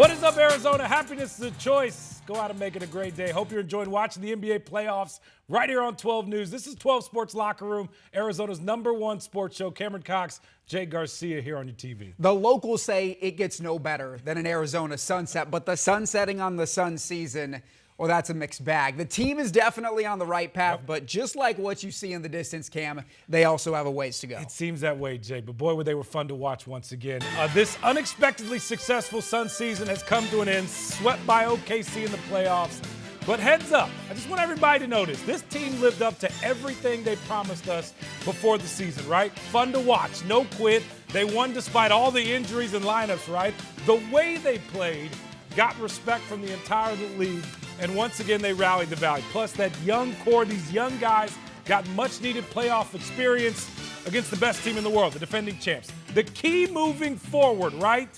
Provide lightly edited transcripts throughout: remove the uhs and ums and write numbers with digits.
What is up, Arizona? Happiness is a choice. Go out and make it a great day. Hope you're enjoying watching the NBA playoffs right here on 12 News. This is 12 Sports Locker Room, Arizona's #1 sports show. Cameron Cox, Jake Garcia here on your TV. The locals say it gets no better than an Arizona sunset, but the sunsetting on the Sun season, well, that's a mixed bag. The team is definitely on the right path, but just like what you see in the distance, Cam, they also have a ways to go. It seems that way, Jay, but boy, they were fun to watch once again. This unexpectedly successful Sun season has come to an end, swept by OKC in the playoffs. But heads up, I just want everybody to notice, this team lived up to everything they promised us before the season, right? Fun to watch, no quit. They won despite all the injuries and lineups, right? The way they played got respect from the entire league. And once again, they rallied the valley. Plus, that young core, these young guys got much-needed playoff experience against the best team in the world, the defending champs. The key moving forward, right?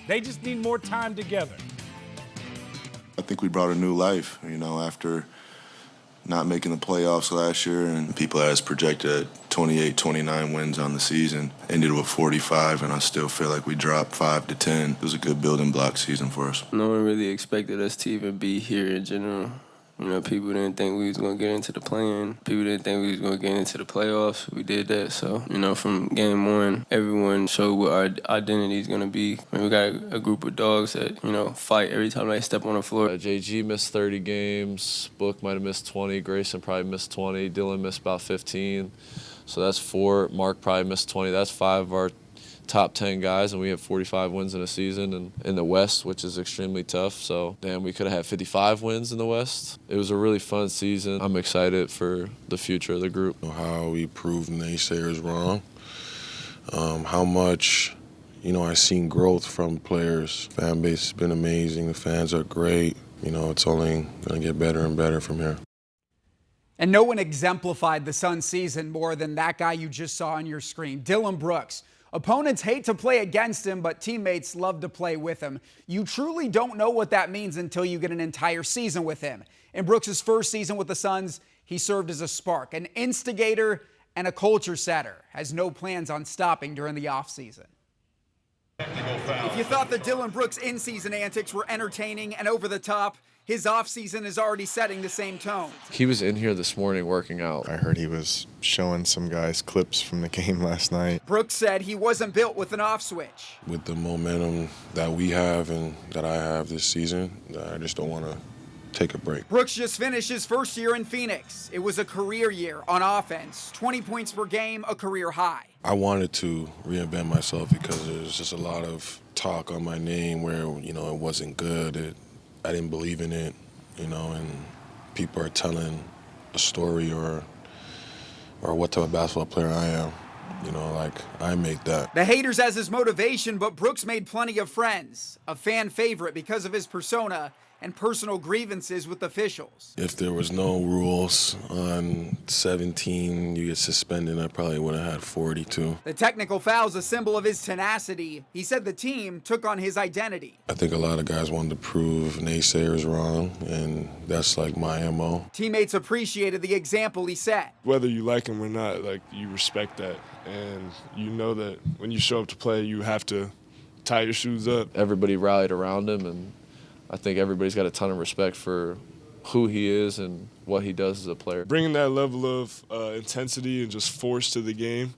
They just need more time together. I think we brought a new life, after not making the playoffs last year, and people had us projected at 28, 29 wins on the season. Ended with 45, and I still feel like we dropped 5 to 10. It was a good building block season for us. No one really expected us to even be here in general. People didn't think we was going to get into the play-in. People didn't think we was going to get into the playoffs. We did that. So, from game one, everyone showed what our identity is going to be. We got a group of dogs that, fight every time they step on the floor. JG missed 30 games. Book might have missed 20. Grayson probably missed 20. Dylan missed about 15. So that's 4. Mark probably missed 20. That's 5 of our top 10 guys, and we have 45 wins in a season and in the West, which is extremely tough. So, we could have had 55 wins in the West. It was a really fun season. I'm excited for the future of the group. How we proved naysayers wrong. How much, I've seen growth from players. Fan base has been amazing. The fans are great. It's only going to get better and better from here. And no one exemplified the Sun season more than that guy you just saw on your screen, Dillon Brooks. Opponents hate to play against him, but teammates love to play with him. You truly don't know what that means until you get an entire season with him. In Brooks' first season with the Suns, he served as a spark, an instigator, and a culture setter. Has no plans on stopping during the offseason. If you thought the Dillon Brooks in-season antics were entertaining and over the top, his offseason is already setting the same tone. He was in here this morning working out. I heard he was showing some guys clips from the game last night. Brooks said he wasn't built with an off switch. With the momentum that we have and that I have this season, I just don't want to take a break. Brooks just finished his first year in Phoenix. It was a career year on offense. 20 points per game, a career high. I wanted to reinvent myself because there's just a lot of talk on my name where, it wasn't good. I didn't believe in it, and people are telling a story or what type of basketball player I am. I make that. The haters as his motivation, but Brooks made plenty of friends. A fan favorite because of his persona and personal grievances with officials. If there was no rules on 17, you get suspended, I probably would have had 42. The technical foul's a symbol of his tenacity. He said the team took on his identity. I think a lot of guys wanted to prove naysayers wrong, and that's like my MO. Teammates appreciated the example he set. Whether you like him or not, you respect that. And you know that when you show up to play, you have to tie your shoes up. Everybody rallied around him, and I think everybody's got a ton of respect for who he is and what he does as a player. Bringing that level of intensity and just force to the game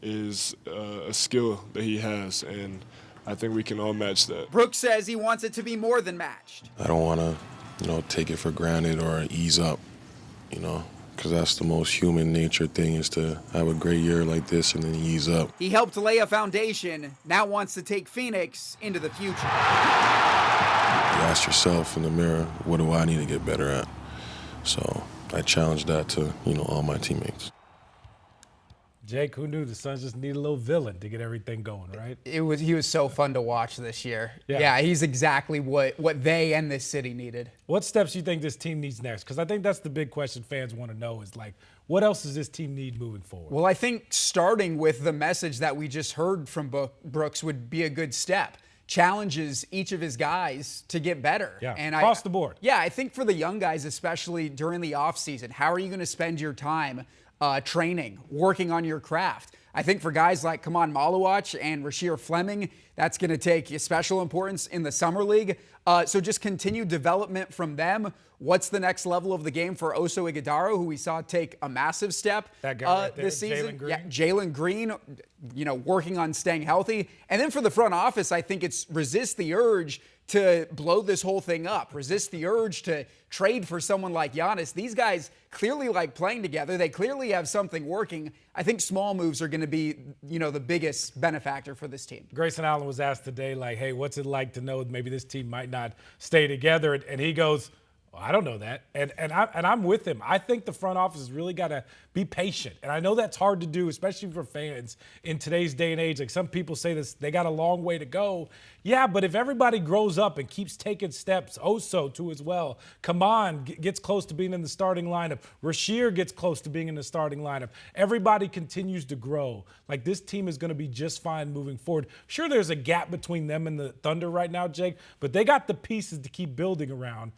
is a skill that he has, and I think we can all match that. Brooks says he wants it to be more than matched. I don't want to, take it for granted or ease up, because that's the most human nature thing, is to have a great year like this and then ease up. He helped lay a foundation, now wants to take Phoenix into the future. You ask yourself in the mirror, what do I need to get better at? So I challenge that to, all my teammates. Jake, who knew the Suns just need a little villain to get everything going, right? He was so fun to watch this year. Yeah, he's exactly what they and this city needed. What steps do you think this team needs next? Because I think that's the big question fans want to know is, what else does this team need moving forward? Well, I think starting with the message that we just heard from Brooks would be a good step. Challenges each of his guys to get better. Yeah, and across the board. Yeah, I think for the young guys, especially during the offseason, how are you going to spend your time training, working on your craft? I think for guys like Kaman Maluach and Rasheer Fleming, that's going to take special importance in the Summer League. So just continued development from them. What's the next level of the game for Oso Ighodaro, who we saw take a massive step that guy right there, this season? Jalen Green. Yeah, Jalen Green, working on staying healthy. And then for the front office, I think it's resist the urge to blow this whole thing up. Resist the urge to trade for someone like Giannis. These guys clearly like playing together. They clearly have something working. I think small moves are going to be, the biggest benefactor for this team. Grayson Allen was asked today, like, hey, what's it like to know maybe this team might not stay together? And he goes, well, I don't know that. And I'm with him. I think the front office has really got to be patient. And I know that's hard to do, especially for fans in today's day and age. Like some people say this, they got a long way to go. Yeah, but if everybody grows up and keeps taking steps, Oso too as well. Kaman gets close to being in the starting lineup. Rasheer gets close to being in the starting lineup. Everybody continues to grow. Like this team is going to be just fine moving forward. Sure, there's a gap between them and the Thunder right now, Jake, but they got the pieces to keep building around.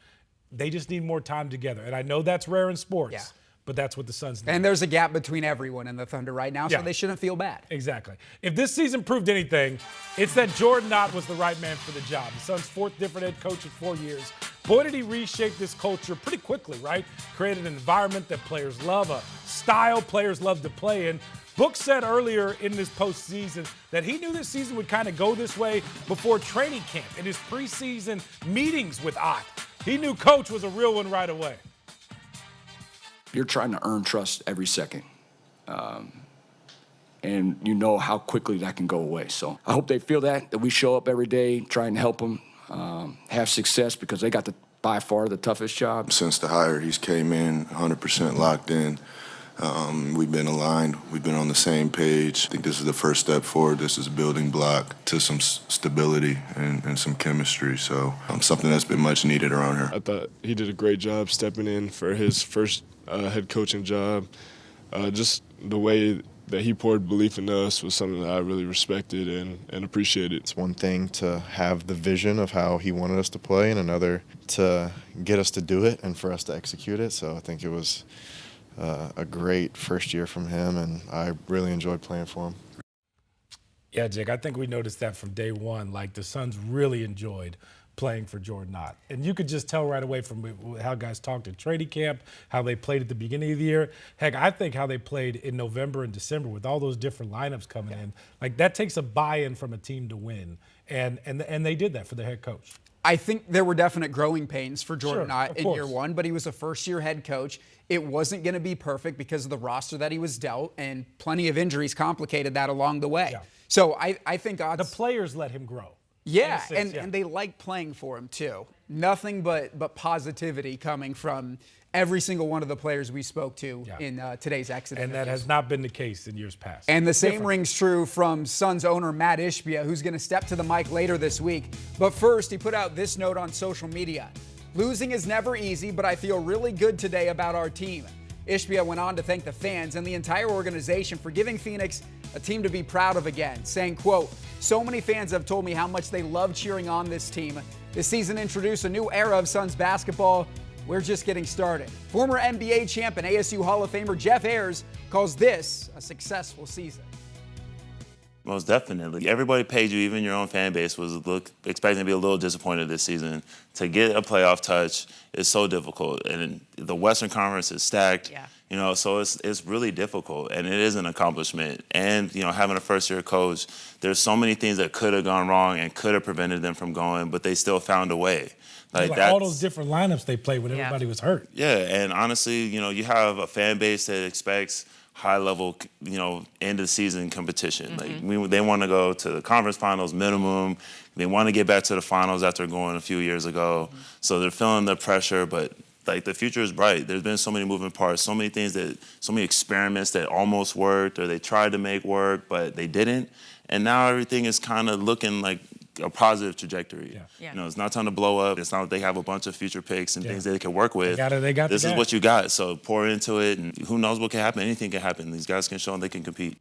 They just need more time together. And I know that's rare in sports, but that's what the Suns need. And there's a gap between everyone in the Thunder right now, so they shouldn't feel bad. Exactly. If this season proved anything, it's that Jordan Ott was the right man for the job. The Suns' fourth different head coach in 4 years. Boy, did he reshape this culture pretty quickly, right? Created an environment that players love, a style players love to play in. Book said earlier in this postseason that he knew this season would kind of go this way before training camp in his preseason meetings with Ott. He knew Coach was a real one right away. You're trying to earn trust every second. And you know how quickly that can go away. So I hope they feel that we show up every day, trying to help them have success because they got by far the toughest job. Since the hire, he's came in 100% locked in. We've been aligned. We've been on the same page. I think this is the first step forward. This is a building block to some stability and some chemistry. So something that's been much needed around here. I thought he did a great job stepping in for his first head coaching job. Just the way that he poured belief in us was something that I really respected and appreciated. It's one thing to have the vision of how he wanted us to play and another to get us to do it and for us to execute it. So I think it was a great first year from him, and I really enjoyed playing for him. Yeah, Jake, I think we noticed that from day one. Like, the Suns really enjoyed playing for Jordan Ott. And you could just tell right away from how guys talked at training camp, how they played at the beginning of the year. Heck, I think how they played in November and December with all those different lineups coming in. Like, that takes a buy-in from a team to win. And they did that for the head coach. I think there were definite growing pains for Jordan Ott in year one, but he was a first-year head coach. It wasn't going to be perfect because of the roster that he was dealt, and plenty of injuries complicated that along the way. Yeah. So I think Ott's... The players let him grow. Yeah, and they like playing for him too. Nothing but positivity coming from every single one of the players we spoke to in today's exit. And that has not been the case in years past. And the same rings true from Suns owner Matt Ishbia, who's going to step to the mic later this week. But first, he put out this note on social media. Losing is never easy, but I feel really good today about our team. Ishbia went on to thank the fans and the entire organization for giving Phoenix a team to be proud of again, saying, quote, so many fans have told me how much they love cheering on this team. This season introduced a new era of Suns basketball. We're just getting started. Former NBA champ and ASU Hall of Famer Jeff Ayers calls this a successful season. Most definitely. Everybody paid you, even your own fan base was expecting to be a little disappointed this season. To get a playoff touch is so difficult. And the Western Conference is stacked, so it's really difficult. And it is an accomplishment. And, having a first-year coach, there's so many things that could have gone wrong and could have prevented them from going, but they still found a way. Like all those different lineups they played when everybody was hurt. Yeah, and honestly, you have a fan base that expects high-level, end of season competition. Like they want to go to the conference finals minimum. They want to get back to the finals after going a few years ago. So they're feeling the pressure, but like the future is bright. There's been so many moving parts, so many things so many experiments that almost worked or they tried to make work, but they didn't. And now everything is kind of looking like a positive trajectory. It's not time to blow up. It's not like they have a bunch of future picks and things that they can work with. They got this is what you got. So pour into it, and who knows what can happen. Anything can happen. These guys can show them they can compete.